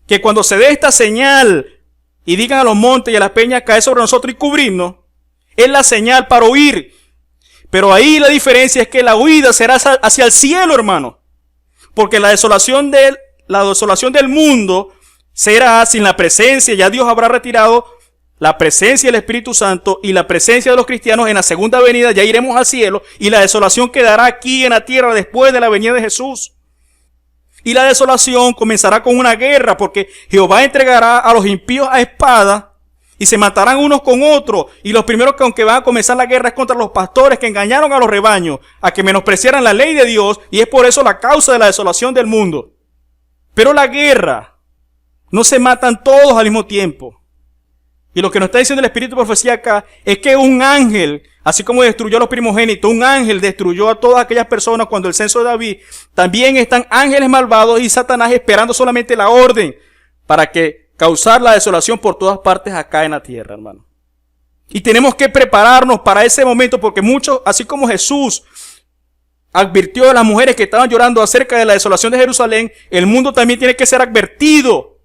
que cuando se dé esta señal y digan a los montes y a las peñas, caer sobre nosotros y cubrirnos, es la señal para huir. Pero ahí la diferencia es que la huida será hacia el cielo, hermano. Porque la desolación del mundo será sin la presencia, ya Dios habrá retirado la presencia del Espíritu Santo y la presencia de los cristianos en la segunda venida, ya iremos al cielo, y la desolación quedará aquí en la tierra después de la venida de Jesús. Y la desolación comenzará con una guerra, porque Jehová entregará a los impíos a espada y se matarán unos con otros. Y los primeros que aunque van a comenzar la guerra es contra los pastores que engañaron a los rebaños, a que menospreciaran la ley de Dios, y es por eso la causa de la desolación del mundo. Pero la guerra, no se matan todos al mismo tiempo. Y lo que nos está diciendo el Espíritu de Profecía acá es que un ángel, así como destruyó a los primogénitos, un ángel destruyó a todas aquellas personas cuando el censo de David. También están ángeles malvados y Satanás esperando solamente la orden para que causar la desolación por todas partes acá en la tierra, hermano. Y tenemos que prepararnos para ese momento, porque muchos, así como Jesús advirtió a las mujeres que estaban llorando acerca de la desolación de Jerusalén, el mundo también tiene que ser advertido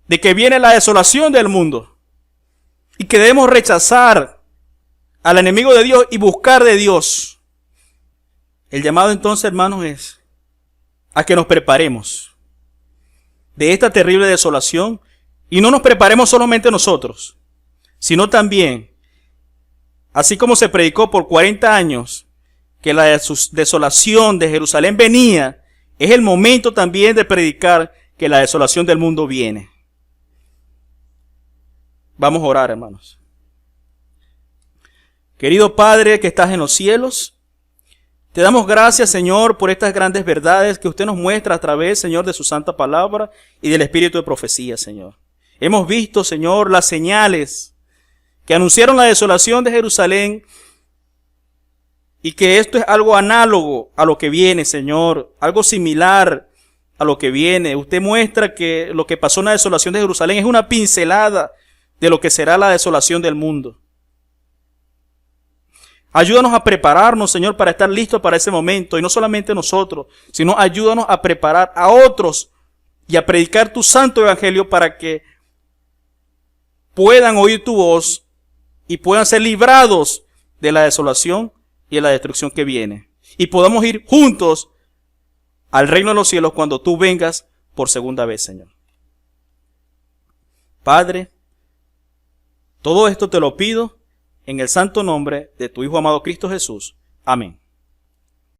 de que viene la desolación del mundo. Y que debemos rechazar al enemigo de Dios y buscar de Dios. El llamado entonces, hermanos, es a que nos preparemos de esta terrible desolación. Y no nos preparemos solamente nosotros, sino también, así como se predicó por 40 años, que la desolación de Jerusalén venía, es el momento también de predicar que la desolación del mundo viene. Vamos a orar, hermanos. Querido Padre que estás en los cielos, te damos gracias, Señor, por estas grandes verdades que usted nos muestra a través, Señor, de su santa palabra y del espíritu de profecía, Señor. Hemos visto, Señor, las señales que anunciaron la desolación de Jerusalén y que esto es algo análogo a lo que viene, Señor, algo similar a lo que viene. Usted muestra que lo que pasó en la desolación de Jerusalén es una pincelada de lo que será la desolación del mundo. Ayúdanos a prepararnos, Señor, para estar listos para ese momento. Y no solamente nosotros, sino ayúdanos a preparar a otros y a predicar tu santo evangelio para que puedan oír tu voz y puedan ser librados de la desolación y de la destrucción que viene. Y podamos ir juntos al reino de los cielos cuando tú vengas por segunda vez, Señor. Padre, todo esto te lo pido en el santo nombre de tu Hijo amado Cristo Jesús. Amén.